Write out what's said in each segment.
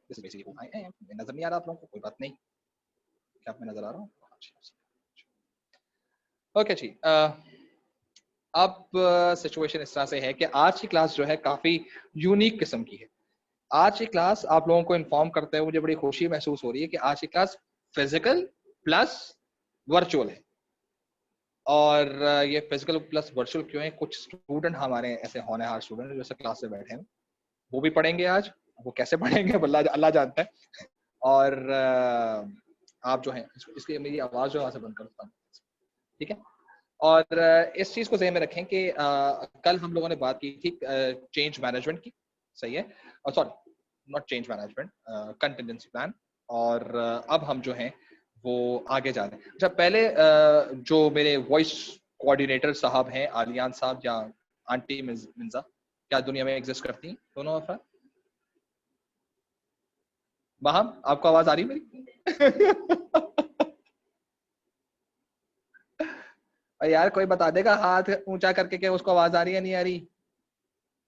This is basically who I am. नजर नहीं आ रहा आप लोगों को? कोई बात नहीं, क्या मैं नजर आ रहा हूँ? ओके जी। अब सिचुएशन इस तरह से है कि आज की क्लास जो है काफी यूनिक किस्म की है। आज की क्लास आप लोगों को इन्फॉर्म करते हुए मुझे बड़ी खुशी महसूस हो रही है कि आज की क्लास फिजिकल प्लस वर्चुअल है। और ये फिजिकल प्लस वर्चुअल क्यों है? कुछ स्टूडेंट हमारे ऐसे होनहार स्टूडेंट जैसे क्लास में बैठे हैं, वो भी पढ़ेंगे आज। वो कैसे पढ़ेंगे अल्लाह जानता है। और आप जो है इसलिए मेरी आवाज जो है बंद करता हूँ, ठीक है। और इस चीज को ज़हन में रखें कि कल हम लोगों ने बात की थी चेंज मैनेजमेंट की, सही है। और sorry, not change management, contingency plan. और अब हम जो हैं वो आगे जा रहे हैं। अच्छा, पहले जो मेरे वॉइस कोऑर्डिनेटर साहब हैं, आलियान साहब या आंटी मिंजा, क्या दुनिया में एग्जिस्ट करती हैं दोनों अफराद? बाहम, आपको आवाज आ रही मेरी? यार कोई बता देगा हाथ ऊंचा करके कि उसको आवाज आ रही है नहीं आ रही?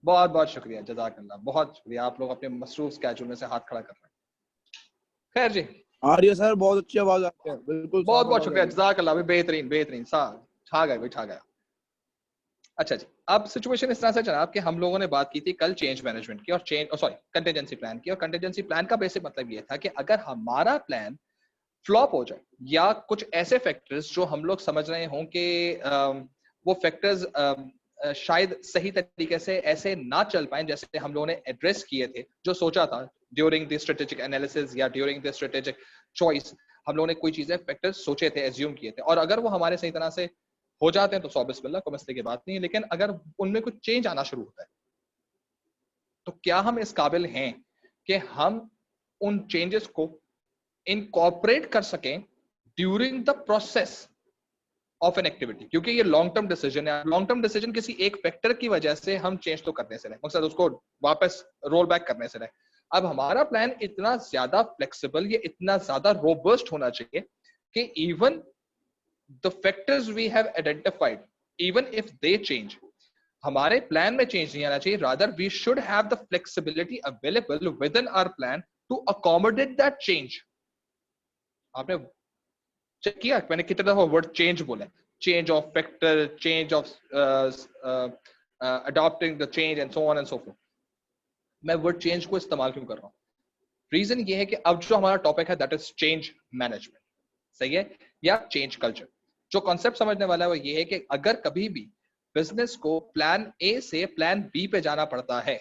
बहुत बहुत शुक्रिया, जज़ाकल्लाह, बहुत शुक्रिया। आप लोग अपने मसरूफ स्केड्यूल में से हाथ खड़ा कर रहे हैं। खैर जी, आ रही है सर, बहुत अच्छी आवाज आ रही है, बिल्कुल बहुत साफ बहुत आवाज आ शुक्रिया, रही है। जज़ाकल्लाह, बेहतरीन बेहतरीन, छा गए भाई, छा गया। अच्छा जी, अब सिचुएशन इस तरह से जनाब कि हम लोगों ने बात की थी कल चेंज मैनेजमेंट की और कंटीजेंसी प्लान की। और कंटीजेंसी प्लान का बेसिक मतलब ये था कि अगर हमारा प्लान फ्लॉप हो जाए या कुछ ऐसे फैक्टर्स जो हम लोग समझ रहे हों कि वो फैक्टर्स शायद सही तरीके से ऐसे ना चल पाए जैसे हम लोगों ने एड्रेस किए थे, जो सोचा था ड्यूरिंग द स्ट्रेटेजिक एनालिसिस या ड्यूरिंग द स्ट्रेटेजिक चॉइस, हम लोगों ने कोई चीजें फैक्टर्स सोचे थे, एज्यूम किए थे, और अगर वो हमारे सही तरह से हो जाते हैं तो सौ बिस्मिल्लाह, कोई मसले की बात नहीं है। लेकिन अगर उनमें कुछ चेंज आना शुरू होता है तो क्या हम इस काबिल हैं कि हम उन चेंजेस को इनकॉर्पोरेट कर सकें during the process of an activity? क्योंकि ये लॉन्ग टर्म डिसीजन है। लॉन्ग टर्म डिसीजन किसी एक फैक्टर की वजह से हम चेंज तो करने से रहे, मकसद उसको वापस रोल बैक करने से रहे। अब हमारा प्लान इतना ज्यादा फ्लेक्सिबल, ये इतना ज्यादा रोबस्ट होना चाहिए कि even the factors we have identified, even if they change, हमारे प्लान में चेंज नहीं आना चाहिए। Rather we should have the flexibility available within our plan to accommodate that change. आपने चेक किया मैंने कितने दफा वर्ड चेंज बोला? Change of factor, change of adopting the change and so on and so forth. मैं word change को इस्तेमाल क्यों कर रहा हूं? रीजन ये है कि अब जो हमारा टॉपिक है दैट इज चेंज मैनेजमेंट, सही है, या चेंज कल्चर। जो कॉन्सेप्ट समझने वाला है वो ये है कि अगर कभी भी बिजनेस को प्लान ए से प्लान बी पे जाना पड़ता है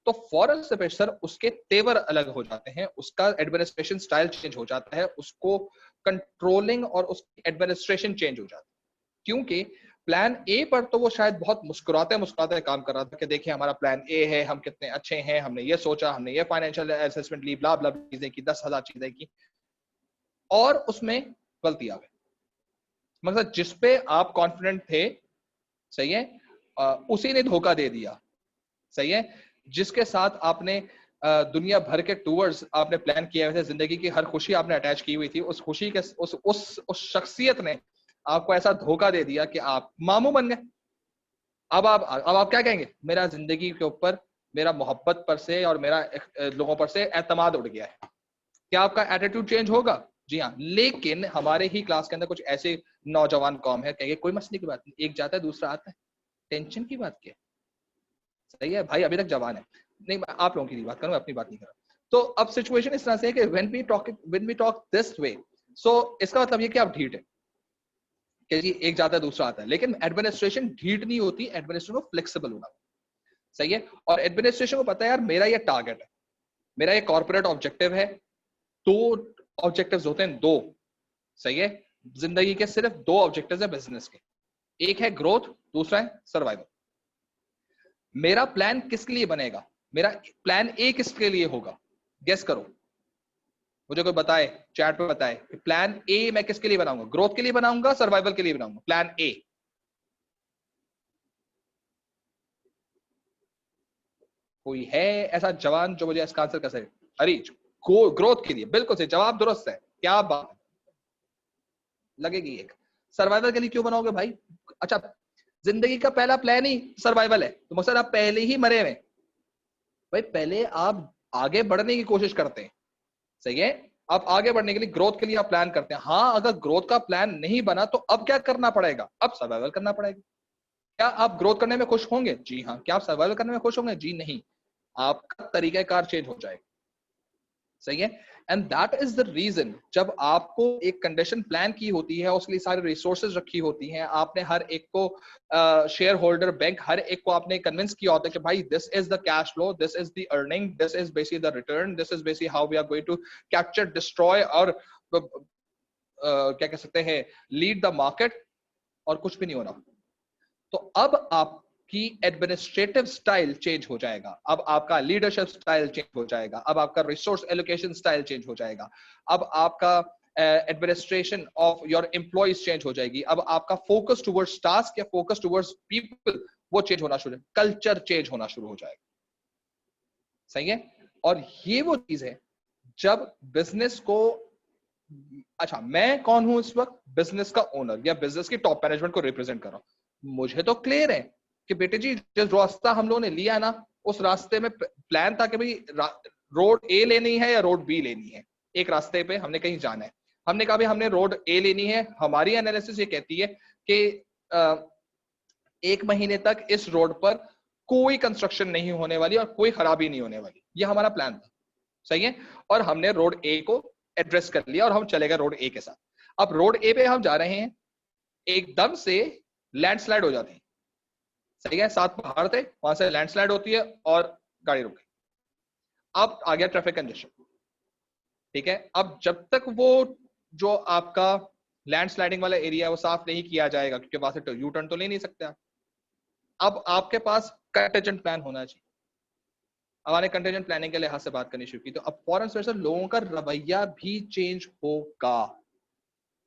तो फौरन से बेशतर उसके तेवर अलग हो जाते हैं, उसका एडमिनिस्ट्रेशन स्टाइल चेंज हो जाता है, उसको कंट्रोलिंग और उसकी एडमिनिस्ट्रेशन चेंज हो जाती है। क्योंकि प्लान ए पर तो वो शायद बहुत मुस्कुराते मुस्कुराते काम कर रहा था कि देखिए हमारा प्लान ए है, हम कितने अच्छे हैं, हमने ये सोचा, हमने ये फाइनेंशियल असेसमेंट ली, ब्ला ब्ला चीजें की, 10,000 चीजें की, और उसमें गलती आ गई। मतलब जिस पे आप कॉन्फिडेंट थे, सही है, उसी ने धोखा दे दिया, सही है। जिसके साथ आपने दुनिया भर के टूर्स आपने प्लान किए हुए थे, जिंदगी की हर खुशी आपने अटैच की हुई थी, उस खुशी के उस शख्सियत ने आपको ऐसा धोखा दे दिया कि आप मामू बन गए। अब आप क्या कहेंगे? मेरा जिंदगी के ऊपर, मेरा मोहब्बत पर से और मेरा लोगों पर से एतमाद उड़ गया है। क्या आपका एटीट्यूड चेंज होगा? जी हाँ। लेकिन हमारे ही क्लास के अंदर कुछ ऐसे नौजवान कौम है, कहेंगे कोई मसले की बात नहीं, एक जाता है दूसरा आता है, टेंशन की बात क्या है? सही है भाई, अभी तक जवान है। नहीं, मैं आप लोगों की बात करूं, अपनी बात नहीं कर रहा। तो अब सिचुएशन इस तरह से है कि when we talk this way, so इसका मतलब ये कि आप ढीठ है कि जी एक जाता है दूसरा आता है। लेकिन एडमिनिस्ट्रेशन ढीठ नहीं होती, एडमिनिस्ट्रेशन को फ्लेक्सिबल होना, सही है। और एडमिनिस्ट्रेशन को पता है यार मेरा ये टारगेट है, मेरा ये कॉर्पोरेट ऑब्जेक्टिव है। दो ऑब्जेक्टिव्स होते हैं, दो, सही है। जिंदगी के सिर्फ दो ऑब्जेक्टिव्स है बिजनेस के, एक है ग्रोथ, दूसरा है सर्वाइवल। मेरा प्लान किसके लिए बनेगा? मेरा प्लान ए किसके लिए होगा? गेस करो, मुझे कोई बताए, चैट पे बताए कि प्लान ए मैं किसके लिए बनाऊंगा? ग्रोथ के लिए बनाऊंगा, सर्वाइवल के लिए बनाऊंगा? प्लान ए कोई है ऐसा जवान जो मुझे इसका आंसर कर सके? हरीज, ग्रोथ के लिए, बिल्कुल सही जवाब, दुरुस्त है, क्या बात लगेगी। एक सर्वाइवल के लिए क्यों बनाओगे भाई? अच्छा, जिंदगी का पहला प्लान ही सर्वाइवल है तो मकसद आप पहले ही मरे हुए भाई। पहले आप आगे बढ़ने की कोशिश करते हैं, सही है। आप आगे बढ़ने के लिए, ग्रोथ के लिए आप प्लान करते हैं। हाँ, अगर ग्रोथ का प्लान नहीं बना तो अब क्या करना पड़ेगा? अब सर्वाइवल करना पड़ेगा। क्या आप ग्रोथ करने में खुश होंगे? जी हाँ। क्या आप सर्वाइवल करने में खुश होंगे? जी नहीं। आपका तरीकाकार चेंज हो जाएगा, सही है। And that is the reason, जब आपको एक कंडीशन प्लान की होती है, उसके लिए सारे रिसोर्सेज रखी होती हैं, आपने हर एक को शेयर होल्डर बैंक हर एक को आपने कन्विंस किया होता है कि भाई this is the cash flow, this is the earning, this is basically the return, this is basically how we are going to capture, destroy और क्या कह सकते हैं, लीड द मार्केट, और कुछ भी नहीं होना। तो अब आपकी एडमिनिस्ट्रेटिव स्टाइल चेंज हो जाएगा, अब आपका लीडरशिप स्टाइल चेंज हो जाएगा, अब आपका रिसोर्स एलोकेशन स्टाइल चेंज हो जाएगा, अब आपका administration of your employees change हो जाएगी, अब आपका फोकस टुवर्ड्स टास्क या फोकस टुवर्ड्स पीपल वो चेंज होना शुरू, कल्चर चेंज होना शुरू हो जाएगा, सही है। और ये वो चीज है जब बिजनेस को, अच्छा मैं कौन हूं इस वक्त? बिजनेस का ओनर या बिजनेस की टॉप मैनेजमेंट को रिप्रेजेंट कर रहा हूं। मुझे तो क्लियर है कि बेटे जी जिस रास्ता हम लोगों ने लिया ना, उस रास्ते में प्लान था कि भाई रोड ए लेनी है या रोड बी लेनी है। एक रास्ते पे हमने कहीं जाना है, हमने कहा भाई हमने रोड ए लेनी है। हमारी एनालिसिस ये कहती है कि 1 महीने तक इस रोड पर कोई कंस्ट्रक्शन नहीं होने वाली और कोई खराबी नहीं होने वाली, ये हमारा प्लान था, सही है। और हमने रोड ए को एड्रेस कर लिया और हम चले गए रोड ए के साथ। अब रोड ए पे हम जा रहे हैं, एकदम से लैंडस्लाइड हो जाती है, सही है। 7 पहाड़ थे, वहां से लैंडस्लाइड होती है और गाड़ी रुक गई। अब आ गया ट्रैफिक कंजेशन, ठीक है। अब जब तक वो जो आपका लैंडस्लाइडिंग वाला एरिया है वो साफ नहीं किया जाएगा, क्योंकि वहां से यू टर्न तो ले नहीं सकते आप। अब आपके पास कंटेंजेंट प्लान होना चाहिए। हमारे कंटेंजेंट प्लानिंग के लिहाज से बात करनी शुरू की, तो अब फॉरेन से लोगों का रवैया भी चेंज होगा।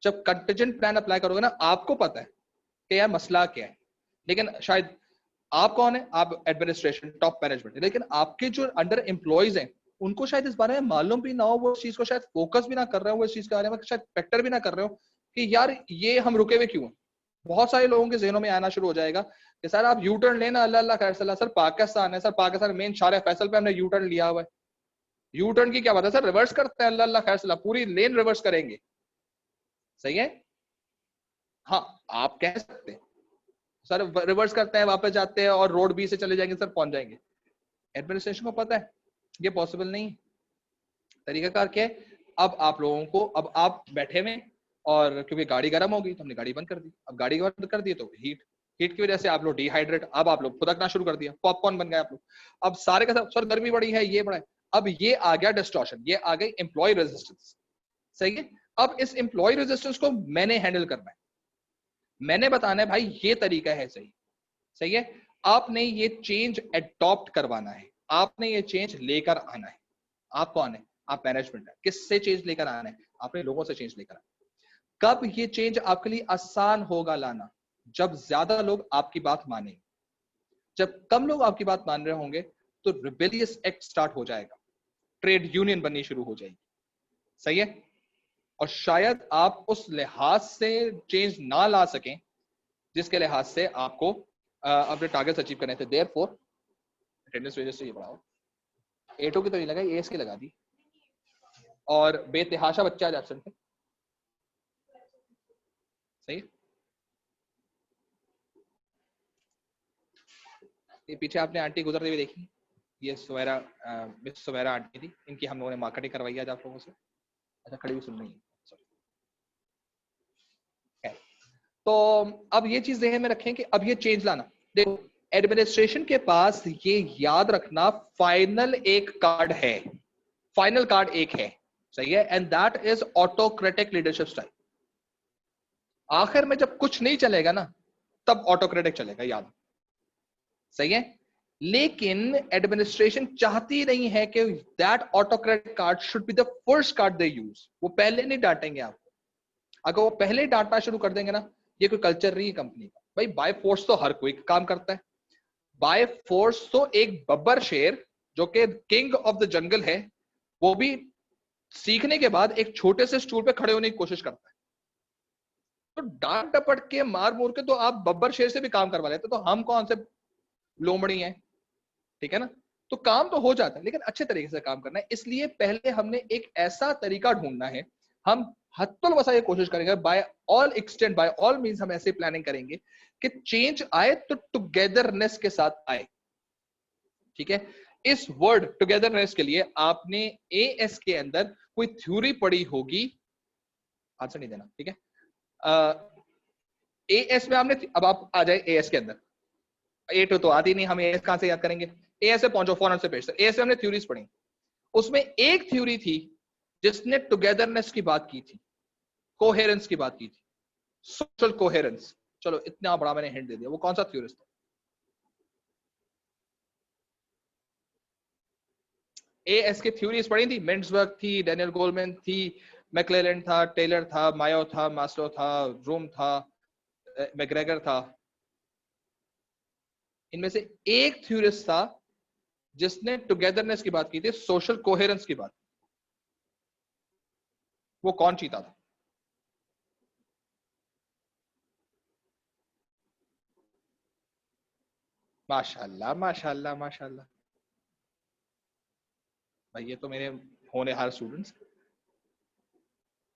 जब कंटेंजेंट प्लान अप्लाई करोगे ना, आपको पता है कि यार मसला क्या है, लेकिन शायद आप कौन है? आप एडमिनिस्ट्रेशन टॉप मैनेजमेंट, लेकिन आपके जो अंडर एम्प्लॉइज हैं उनको शायद इस बारे में मालूम भी ना हो, वो इस चीज को शायद फोकस भी ना कर रहे हो, वो इस चीज के बारे में शायद फैक्टर भी ना कर रहे हो कि यार ये हम रुके हुए क्यों। बहुत सारे लोगों के जहनों में आना शुरू हो जाएगा कि सर आप यू टर्न लेना, अल्लाह अल्लाह खैर सल्लाह, सर पाकिस्तान है, सर पाकिस्तान मेन शार फैसल पे हमने यू टर्न लिया हुआ है, यू टर्न की क्या बात है सर, रिवर्स करते हैं, अल्लाह अल्लाह खैर सल्लाह, पूरी लेन रिवर्स करेंगे, सही है। हाँ, आप कह सकते हैं सर रिवर्स करते हैं, वापस जाते हैं और रोड बी से चले जाएंगे, सर पहुंच जाएंगे। एडमिनिस्ट्रेशन को पता है ये पॉसिबल नहीं। तरीकाकार क्या है? अब आप लोगों को, अब आप बैठे हुए और क्योंकि गाड़ी गर्म हो गई तो हमने गाड़ी बंद कर दी। अब गाड़ी बंद कर दी तो हीट, हीट की वजह से आप लोग डिहाइड्रेट, अब आप लोग फुदकना शुरू कर दिया, पॉपकॉर्न बन गए आप लोग। अब सारे का सब, सर गर्मी बड़ी है, ये बड़ा है। अब ये आ गया डिस्टॉर्शन, ये आ गई एम्प्लॉय रेजिस्टेंस, सही है। अब इस एम्प्लॉय रेजिस्टेंस को मैंने हैंडल करना है, मैंने बताना है भाई ये तरीका है सही, सही है। आपने ये चेंज एडॉप्ट करवाना है, आपने ये चेंज लेकर आना है। आप कौन है? आप मैनेजमेंट है। किससे चेंज लेकर आना है? आपने लोगों से चेंज लेकर आना है। कब ये चेंज आपके लिए आसान होगा लाना? जब ज्यादा लोग आपकी बात मानेंगे। जब कम लोग आपकी बात मान रहे होंगे तो रिबेलियस एक्ट स्टार्ट हो जाएगा, ट्रेड यूनियन बननी शुरू हो जाएगी, सही है। और शायद आप उस लिहाज से चेंज ना ला सकें जिसके लिहाज से आपको अपने टारगेट्स अचीव करने थे। देयरफॉर अटेंडेंस वजह से ये बढ़ाओ, एटो की तो नहीं लगाई, एस की लगा दी, और बेतहाशा बच्चे आज एब्सेंट थे, सही है। ये पीछे आपने आंटी गुजरते हुए देखी, ये सुवेरा, मिस सुवेरा आंटी थी, इनकी हम लोगों ने मार्केटिंग करवाई आज आप लोगों से। अच्छा, खड़ी हुई सुन रही है। तो अब ये चीज ध्यान में रखें कि अब ये चेंज लाना, देखो एडमिनिस्ट्रेशन के पास ये याद रखना फाइनल एक कार्ड है, फाइनल कार्ड एक है, सही है। And that is autocratic leadership style. आखिर में जब कुछ नहीं चलेगा ना, तब ऑटोक्रेटिक चलेगा, याद, सही है। लेकिन एडमिनिस्ट्रेशन चाहती नहीं है कि that autocratic card should be the first card they use. वो पहले नहीं डांटेंगे आपको। अगर वो पहले डांटना शुरू कर देंगे ना, ये कोई कल्चर नहीं है कंपनी का। भाई बाय फोर्स तो हर कोई काम करता है, बाय फोर्स तो एक बब्बर शेर जो कि किंग ऑफ द जंगल है, वो भी सीखने के बाद एक छोटे से स्टूल पे खड़े होने की कोशिश करता है। तो डांट डपट के मार मोर के तो आप बब्बर शेर से भी काम करवा लेते, तो हम कौन से लोमड़ी हैं, ठीक है ना। तो काम तो हो जाता है, लेकिन अच्छे तरीके से काम करना है। इसलिए पहले हमने एक ऐसा तरीका ढूंढना है, हम हत्तल वसा ये कोशिश करेंगे, by all extent, by all means हम ऐसे प्लानिंग करेंगे कि चेंज आए तो टुगेदरनेस के साथ आए। ठीक है, इस वर्ड टुगेदरनेस के लिए आपने एएस के अंदर कोई थ्योरी पढ़ी होगी, आंसर नहीं देना, ठीक है। एएस में हमने, अब आप आ जाए एएस के अंदर, ए तो आती नहीं, हम एएस कहां से याद करेंगे, एएस से पहुंचो फौरन से पेश। एएस में हमने थ्योरीज पढ़ी, उसमें एक थ्योरी थी जिसने टुगेदरनेस की बात की थी, कोहेरेंस की बात की थी, सोशल कोहेरेंस। चलो इतना बड़ा मैंने हिंट दे दिया, वो कौन सा थ्योरिस्ट था? एएस की थ्योरीज पढ़ी थी, मिंट्सबर्ग थी, डेनियल गोलमैन थी, मैक्लेलैंड था, टेलर था, मायो था, मास्लो था, रूम था, मैग्रेगर था। इनमें से एक थ्योरिस्ट था जिसने टुगेदरनेस की बात की थी, सोशल कोहेरेंस की बात। वो कौन चीता था? माशाल्लाह माशाल्लाह माशाल्लाह, भाई ये तो मेरे होनहार स्टूडेंट्स।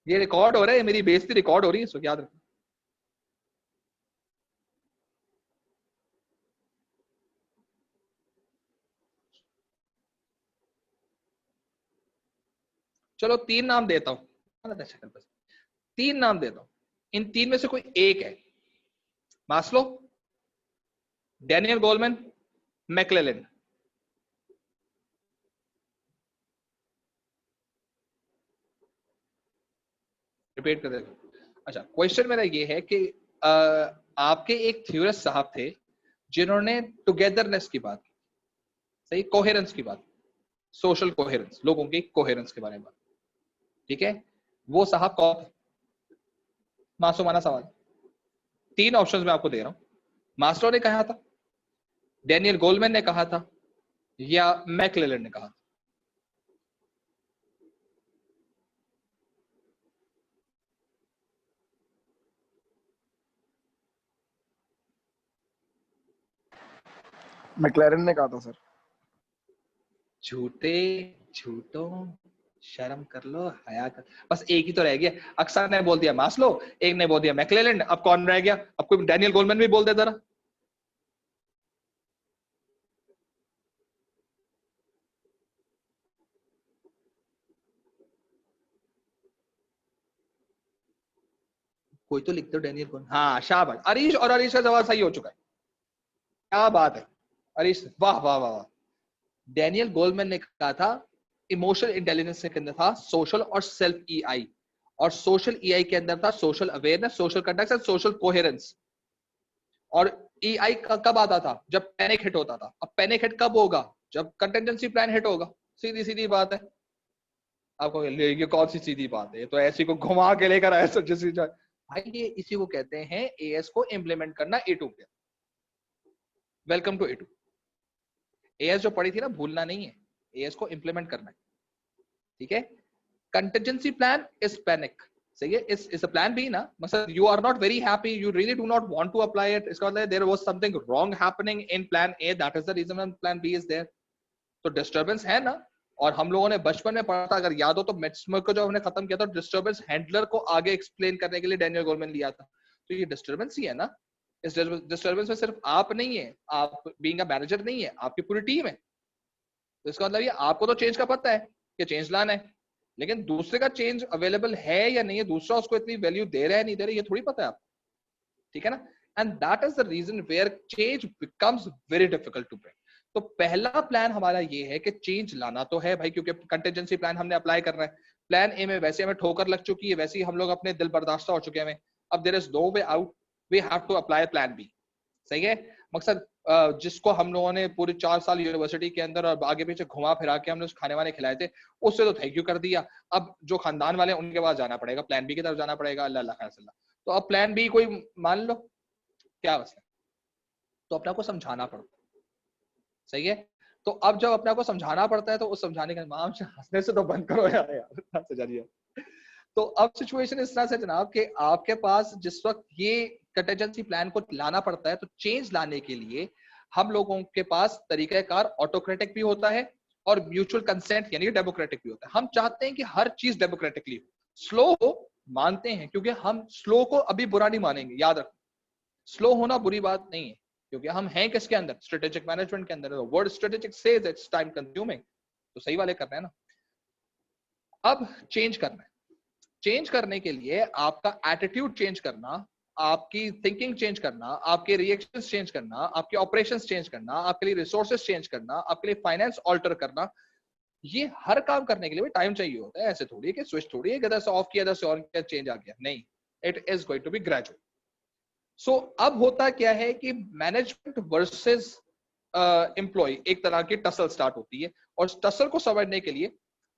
ये रिकॉर्ड हो रहा है, मेरी बेइज्जती रिकॉर्ड हो रही है, इसको याद रखना। चलो तीन नाम देता हूं, तीन नाम देता हूं, इन तीन में से कोई एक है, Maslow, Daniel Goleman, McLellan. Repeat कर देता हूं। अच्छा, क्वेश्चन मेरा ये है कि आपके एक थ्योरिस्ट साहब थे जिन्होंने टुगेदरनेस की बात की, सही, कोहेरेंस की बात, सोशल कोहेरेंस, लोगों की कोहेरेंस के बारे में बात, ठीक है, वो साहब कौन थे? मासूमाना सवाल, तीन ऑप्शंस मैं आपको दे रहा हूं। मास्लो ने कहा था, डैनियल गोलमैन ने कहा था, या मैक्लेलन ने कहा था? मैक्लेरन ने कहा था सर। झूठे झूठों, शर्म कर लो, हया कर, बस एक ही तो रह गया। अक्सर ने बोल दिया मास्लो, एक ने बोल दिया मैक्लेलैंड, अब कौन रह गया? अब कोई डैनियल गोलमैन भी बोल दे जरा। कोई तो लिख दो डैनियल गोलमैन। हाँ शाबाश अरीश, और अरीश का जवाब सही हो चुका है, क्या बात है अरीश, वाह वाह वाह वाह। डैनियल गोलमैन ने कहा था इमोशनल इंटेलिजेंस के अंदर था सोशल और सेल्फ ईआई, और सोशल ईआई के अंदर था social awareness, social conduct and social coherence. और ईआई कब आता था? जब पैनिक हिट होता था। अब पैनिक हिट कब होगा? जब कंटेंजेंसी प्लान हिट होगा। सीधी सीधी बात है। आपको ये कौन सी सीधी बात है, ये तो ऐसी को घुमा के लेकर आया सर जिस भाई, ये इसी को कहते हैं एएस को इम्प्लीमेंट करना ए2 पे। Welcome to A2. एएस जो पढ़ी थी ना, भूलना नहीं है, एएस को इम्प्लीमेंट करना है, ठीक है। कंटेंजेंसी प्लान इज पैनिक, सही है, इज अ प्लान बी ना, मतलब you are not very happy, you really do not want to apply it, इसका मतलब there was something wrong happening in plan A, that is the reason plan B is there. तो disturbance है ना। और हम लोगों ने बचपन में पढ़ा था, अगर याद हो तो, मेट्समर को जो हमने खत्म किया था, डिस्टर्बेंस हैंडलर को आगे एक्सप्लेन करने के लिए डैनियल गोलमैन लिया था। तो ये डिस्टर्बेंस ही है ना। इस डिस्टर्बेंस में सिर्फ आप नहीं है, आप बीइंग अ मैनेजर नहीं है, आपकी पूरी टीम है। तो इसका मतलब ये आपको तो चेंज का पता है कि चेंज लाना है, लेकिन दूसरे का चेंज अवेलेबल है या नहीं है, दूसरा उसको इतनी वैल्यू दे रहा है नहीं दे रहा, ये थोड़ी पता है आपको, ठीक है ना। And that is the reason where change becomes very difficult to bring. तो पहला प्लान हमारा ये है कि चेंज लाना तो है भाई, क्योंकि कंटीजेंसी प्लान हमने अप्लाई करना है। प्लान ए में वैसे हमें ठोकर लग चुकी है, वैसे ही हम लोग अपने दिल बर्दाश्त हो चुके हैं। अब there is no way out, we have to apply plan B, सही है। मकसद जिसको हम लोगों ने पूरे 4 साल यूनिवर्सिटी के अंदर और आगे पीछे घुमा फिरा के हमने उस खाने वाने खिलाए थे, उससे तो थैंक यू कर दिया। अब जो खानदान वाले उनके पास जाना पड़ेगा, प्लान बी की तरफ जाना पड़ेगा, अल्लाह अल्लाह खैर। तो अब प्लान बी कोई मान लो, क्या मसला, तो अपना को समझाना पड़ता है, सही है। तो अब जब अपना को समझाना पड़ता है, तो उस समझाने का माम हंसने से तो बंद करो यार। तो अब सिचुएशन इस तरह से जनाब कि आपके पास जिस वक्त ये कंटीजेंसी प्लान को लाना पड़ता है, तो चेंज लाने के लिए हम लोगों के पास तरीकाकार ऑटोक्रेटिक भी होता है और म्यूचुअल कंसेंट यानी डेमोक्रेटिक भी होता है। हम चाहते हैं कि हर चीज डेमोक्रेटिकली हो, स्लो हो मानते हैं, क्योंकि हम स्लो को अभी बुरा नहीं मानेंगे। याद रखो, स्लो होना बुरी बात नहीं है, क्योंकि हम हैं किसके अंदर, स्ट्रेटेजिक मैनेजमेंट के अंदर। Word strategic says it's time consuming, तो सही वाले कर रहे हैं ना। अब चेंज करना है, चेंज करने के लिए आपका एटीट्यूड चेंज करना, आपकी थिंकिंग चेंज करना, आपके रिएक्शंस चेंज करना, आपके ऑपरेशंस चेंज करना, आपके लिए रिसोर्सेज चेंज करना, आपके लिए फाइनेंस ऑल्टर करना, ये हर काम करने के लिए भी टाइम चाहिए होता है। ऐसे थोड़ी है कि स्विच थोड़ी है कि इधर से ऑफ किया इधर से ऑन किया चेंज आ गया, नहीं, it is going to be gradual. So अब होता क्या है कि मैनेजमेंट वर्सेस एम्प्लॉय एक तरह की टसल स्टार्ट होती है, और टसल को समझने के लिए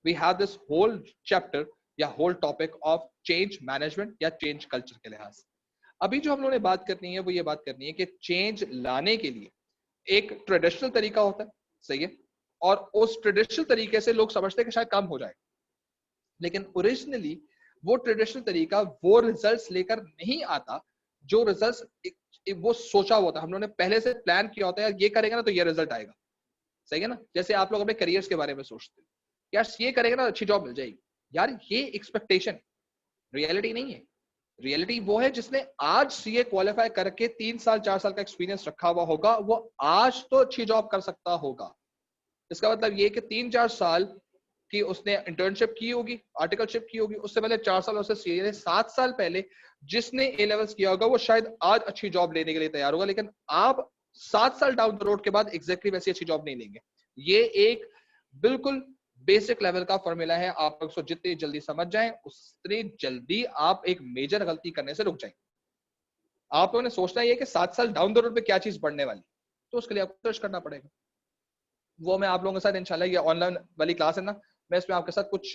we have this whole chapter या whole topic of change management या चेंज कल्चर के लिहाज से। अभी जो हम लोगों ने बात करनी है वो ये बात करनी है कि चेंज लाने के लिए एक ट्रेडिशनल तरीका होता है, सही है, और उस ट्रेडिशनल तरीके से लोग समझते हैं कि शायद काम हो जाए, लेकिन ओरिजिनली वो ट्रेडिशनल तरीका वो रिजल्ट्स लेकर नहीं आता जो रिजल्ट्स वो सोचा हुआ था। हम लोगों ने पहले से प्लान किया होता है, यार ये करेगा ना तो ये रिजल्ट आएगा, सही है ना। जैसे आप लोग अपने करियर्स के बारे में सोचते हैं, यार ये करेगा ना अच्छी जॉब मिल जाएगी, यार ये एक्सपेक्टेशन, रियलिटी नहीं है। रियलिटी वो है जिसने आज सीए क्वालिफाई करके 3 साल 4 साल का एक्सपीरियंस रखा हुआ होगा, वो आज तो अच्छी जॉब कर सकता होगा। इसका मतलब ये कि 3-4 साल की उसने इंटर्नशिप की होगी, आर्टिकलशिप की होगी, उससे पहले 4 साल उससे सीए, 7 साल पहले जिसने ए लेवल्स किया होगा वो शायद आज अच्छी जॉब लेने के लिए तैयार होगा, लेकिन आप 7 साल डाउन द रोड के बाद एग्जैक्टली वैसी अच्छी जॉब नहीं लेंगे। ये एक बिल्कुल बेसिक लेवल का फॉर्मूला है, आप उसको जितनी जल्दी समझ जाएं उतनी जल्दी आप एक मेजर गलती करने से रुक जाएंगे। आप लोगों ने सोचना है कि 7 साल डाउन द रोड पे क्या चीज बढ़ने वाली, तो उसके लिए आपको सर्च करना पड़ेगा। वो मैं आप लोगों के साथ इंशाल्लाह, ये ऑनलाइन वाली क्लास है ना, मैं इसमें आपके साथ कुछ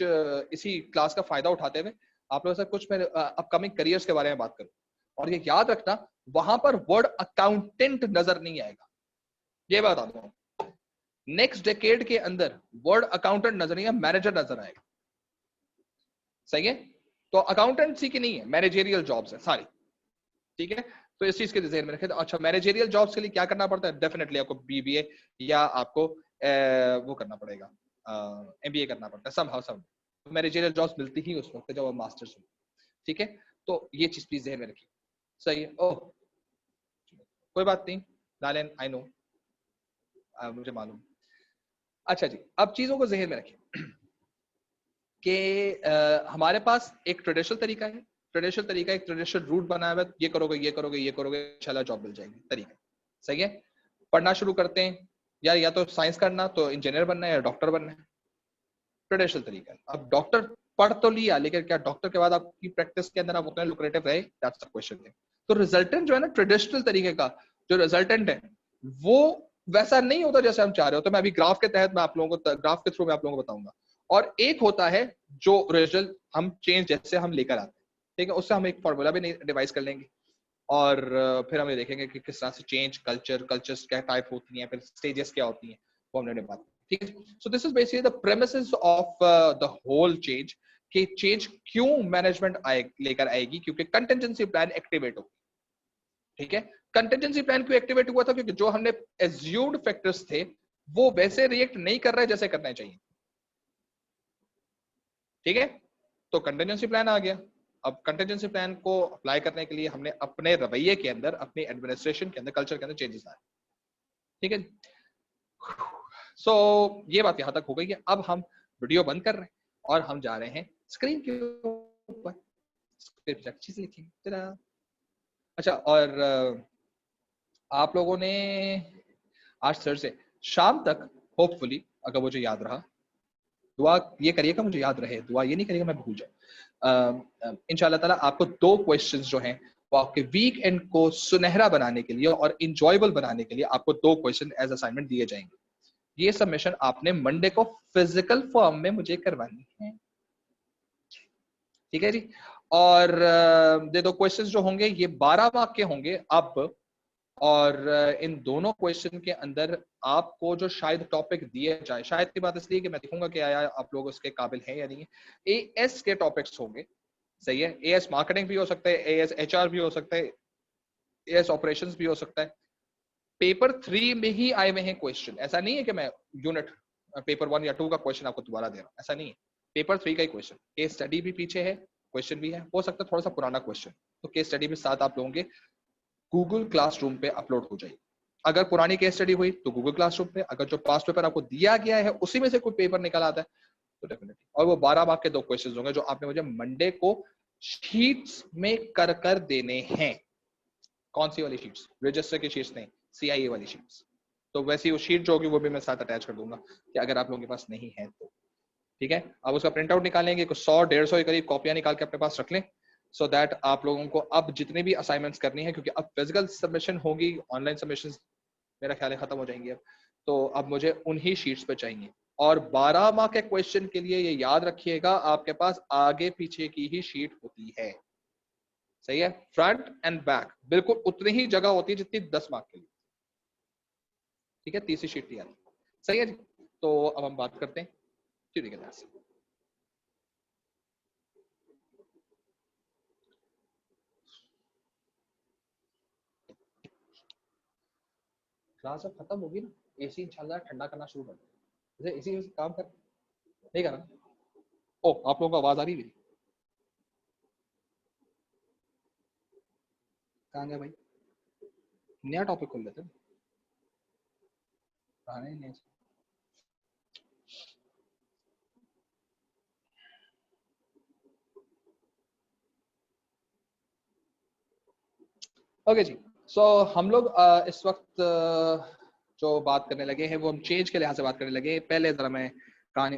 इसी क्लास का फायदा उठाते हुए आप लोगों के साथ कुछ मैं अपकमिंग करियर्स के बारे में बात करूं। और ये याद रखना, वहां पर वर्ड अकाउंटेंट नजर नहीं आएगा, ये बता दूं। नेक्स्ट डेकेड के अंदर वर्ड अकाउंटेंट नजर नहीं है, मैनेजर नजर आएगा, सही है। तो अकाउंटेंसी की नहीं है, मैनेजेरियल जॉब्स है सारी, ठीक है। तो इस चीज के ध्यान में रखें। अच्छा, मैनेजेरियल जॉब्स के लिए क्या करना पड़ता है, डेफिनेटली आपको बीबीए या आपको वो करना पड़ेगा, एमबीए करना पड़ता है, समहाउ सम मैनेजेरियल जॉब्स मिलती ही उस वक्त जब आप मास्टर्स हो, ठीक है। तो ये चीज प्लीज ध्यान में रखिए, सही है। ओह कोई बात नहीं नालन, आई नो, मुझे मालूम। अच्छा जी, अब चीजों को जहन में रखिए कि हमारे पास एक ट्रेडिशनल तरीका है, ट्रेडिशनल तरीका एक ट्रेडिशनल रूट बनाया हुआ है, ये करोगे ये करोगे ये करोगे इंशाल्लाह जॉब मिल जाएगी, तरीका, सही है। पढ़ना शुरू करते हैं, या तो साइंस करना, तो इंजीनियर बनना है या डॉक्टर बनना है, ट्रेडिशनल तरीका है। अब डॉक्टर पढ़ तो लिया, लेकिन क्या डॉक्टर के बाद आपकी प्रैक्टिस के अंदर आप उतने लुक्रेटिव रहे, दैट्स द क्वेश्चन है। तो रिजल्टेंट जो है ना ट्रेडिशनल तरीके का, जो रिजल्टेंट है वो वैसा नहीं होता जैसे हम चाह रहे हो। तो मैं अभी ग्राफ के तहत मैं आप लोगों को, ग्राफ के थ्रू मैं आप लोगों को बताऊंगा। और एक होता है जो रिजल्ट हम चेंज जैसे हम लेकर आते हैं, ठीक है, उससे हम एक फॉर्मूला भी डिवाइस कर लेंगे, और फिर हम ये देखेंगे कि किस तरह से चेंज कल्चर्स क्या टाइप होती हैं, फिर स्टेजेस क्या होती हैं, वो हमने बात, ठीक है। So this is basically the premises of the whole change, कि चेंज क्यों मैनेजमेंट लेकर आएगी, क्योंकि कंटिजेंसी प्लान एक्टिवेट हो, ठीक है। कंटिजेंसी प्लान क्यों एक्टिवेट हुआ था, क्योंकि जो हमने एज्यूम्ड फैक्टर्स थे वो वैसे रिएक्ट नहीं कर रहे जैसे करना चाहिए, ठीक है। तो कंटिजेंसी प्लान आ गया। अब कंटिजेंसी प्लान को अप्लाई करने के लिए हमने अपने रवैये के अंदर, अपने एडमिनिस्ट्रेशन के अंदर, कल्चर के अंदर चेंजेस लाए, ठीक है। सो ये बात यहां तक हो गई है। अब हम वीडियो बंद कर रहे हैं और हम जा रहे हैं स्क्रीन के ऊपर, स्क्रीन पर चीज लिखेंगे। अच्छा, और आप लोगों ने आज सर से शाम तक होपफुली, अगर मुझे याद रहा, दुआ ये करिएगा मुझे याद रहे, दुआ ये नहीं करिएगा मैं भूल जाऊं। इंशाल्लाह ताला आपको 2 क्वेश्चंस जो हैं वो आपके वीकेंड को सुनहरा बनाने के लिए और इंजॉयबल बनाने के लिए आपको 2 क्वेश्चन एज असाइनमेंट दिए जाएंगे। ये सबमिशन आपने मंडे को फिजिकल फॉर्म में मुझे करवानी है, ठीक है जी। और ये 2 क्वेश्चंस जो होंगे ये 12 मार्क के होंगे अब, और इन दोनों क्वेश्चन के अंदर आपको जो शायद टॉपिक दिए जाए, शायद की बात इसलिए कि मैं देखूंगा कि आया आप लोग उसके काबिल हैं या नहीं है, एएस के टॉपिक्स होंगे, सही है। एएस मार्केटिंग भी हो सकता है, एएस एचआर भी हो सकता है, एएस ऑपरेशंस भी हो सकता है, पेपर 3 में ही आए हुए हैं क्वेश्चन, ऐसा नहीं है कि मैं यूनिट पेपर 1 या 2 का क्वेश्चन आपको दोबारा दे रहा हूँ, ऐसा नहीं है। पेपर 3 का ही क्वेश्चन, केस स्टडी भी पीछे है, क्वेश्चन भी है, हो सकता है थोड़ा सा पुराना क्वेश्चन, तो केस स्टडी भी साथ आप लोगों के गूगल क्लासरूम पे अपलोड हो जाएगी। अगर पुरानी केस स्टडी हुई तो गूगल क्लासरूम पे, अगर जो पास्ट पेपर आपको दिया गया है उसी में से कोई पेपर निकल आता है तो डेफिनेटली, और वो 12 मार्क के 2 क्वेश्चंस होंगे जो आपने मुझे मंडे को शीट्स में कर देने हैं। कौन सी वाली शीट्स? रजिस्टर की शीट्स नहीं, CIA वाली शीट्स। तो वैसी वो शीट जो होगी वो भी मैं साथ अटैच कर दूंगा कि अगर आप लोगों के पास नहीं है तो ठीक है। आप उसका प्रिंट आउट निकालेंगे, कुछ 100-150 के करीब कॉपियां निकाल के अपने पास रख लें, सो दैट आप लोगों को अब जितने भी असाइनमेंट्स करनी है, क्योंकि अब फिजिकल सबमिशन होगी, ऑनलाइन सबमिशन मेरा ख्याल है खत्म हो जाएंगे अब, तो अब मुझे उन्हीं शीट्स पे चाहिए। और 12 मार्क के क्वेश्चन के लिए ये याद रखिएगा, आपके पास आगे पीछे की ही शीट होती है, सही है, फ्रंट एंड बैक बिल्कुल उतनी ही जगह होती है जितनी 10 मार्क के लिए, ठीक है, तीसरी शीट तैयार, सही है जी। तो अब हम बात करते हैं थ्योरी के क्लास। क्लास अब खत्म होगी ना, एसी इंशाल्लाह ठंडा करना शुरू कर दे, जैसे एसी काम कर नहीं करना। ओ, आप लोगों को आवाज आ रही है? कहाँ गया भाई? नया टॉपिक खोल लेते हैं। नहीं, ओके जी। सो हम लोग इस वक्त जो बात करने लगे हैं वो हम चेंज के लिहाज से बात करने लगे हैं। पहले जरा मैं कहानी,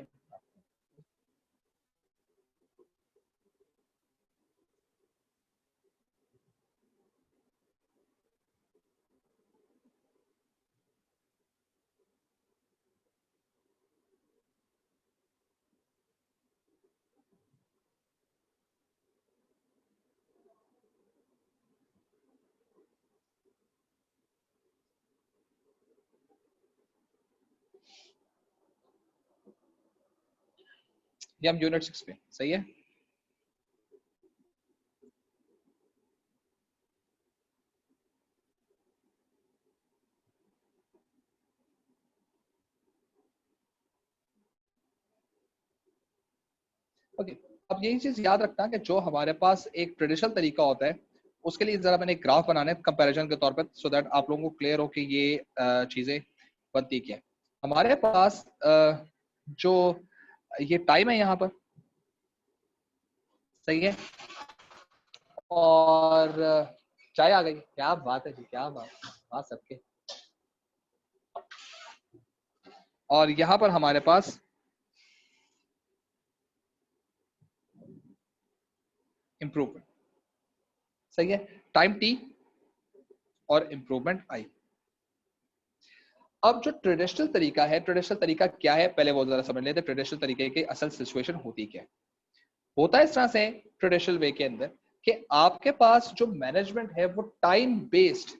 ये हम यूनिट 6 पे, सही है। ओके, अब यही चीज याद रखना कि जो हमारे पास एक ट्रेडिशनल तरीका होता है, उसके लिए जरा मैंने एक ग्राफ बनाना है कंपैरिजन के तौर पर, सो दैट आप लोगों को क्लियर हो कि ये चीजें बनती क्या है। हमारे पास जो ये टाइम है यहाँ पर, सही है, और चाय आ गई, क्या बात है जी, क्या बात सबके। और यहाँ पर हमारे पास इंप्रूवमेंट, सही है, टाइम T और इंप्रूवमेंट I। अब जो ट्रेडिशनल तरीका है, ट्रेडिशनल तरीका क्या है पहले वो जरा समझ लेते हैं। ट्रेडिशनल तरीके की असल सिचुएशन होती क्या है? होता है इस तरह से ट्रेडिशनल वे के अंदर कि आपके पास जो मैनेजमेंट है वो टाइम बेस्ड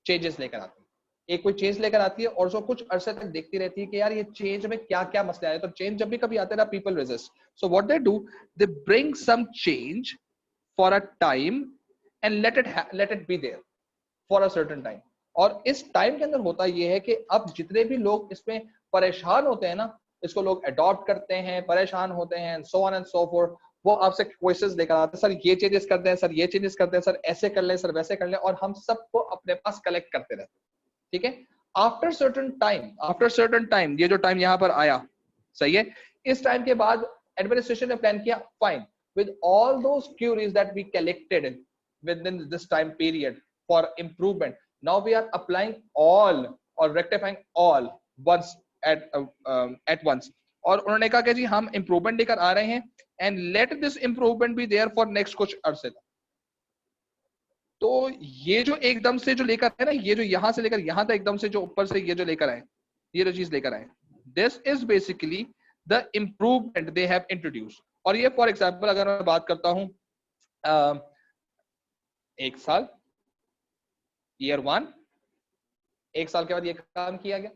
चेंजेस लेकर आती है। एक कोई चेंज लेकर आती है और जो कुछ अरसे तक देखती रहती है कि यार ये चेंज में क्या क्या मसले आए। तो चेंज जब भी कभी आते हैं ना, people resist, so what they do, they bring some change for a time and let it be there for a certain time. और इस टाइम के अंदर होता यह है कि अब जितने भी लोग इसमें परेशान होते हैं ना, इसको लोग अडॉप्ट करते हैं, परेशान होते हैं, सो ऑन एंड सो फोर्थ, वो आपसे क्वेश्चंस लेकर आते हैं, सर ये चेंजेस करते हैं, सर ये चेंजेस करते हैं, सर ऐसे कर लें, सर वैसे कर लें, और हम सबको अपने पास कलेक्ट करते रहते हैं, ठीक है। आफ्टर सर्टेन टाइम, ये जो टाइम यहाँ पर आया, सही है, इस टाइम के बाद एडमिनिस्ट्रेशन ने प्लान किया, fine, with all those queries that we collected within this time period for improvement, now we are applying all or rectifying all once at once। और उन्होंने कहा कि जी हम इंप्रूवमेंट लेकर आ रहे हैं and let this improvement be there for next कुछ अरसे तक। तो ये जो एकदम से जो लेकर है ना, ये जो यहां से लेकर यहां तक एकदम से जो ऊपर से ये जो लेकर आए, ये जो चीज लेकर आए, this is basically the improvement they have introduce. और ये फॉर एग्जांपल अगर मैं बात करता हूं, 1 साल, ईयर 1, 1 साल के बाद ये काम किया गया,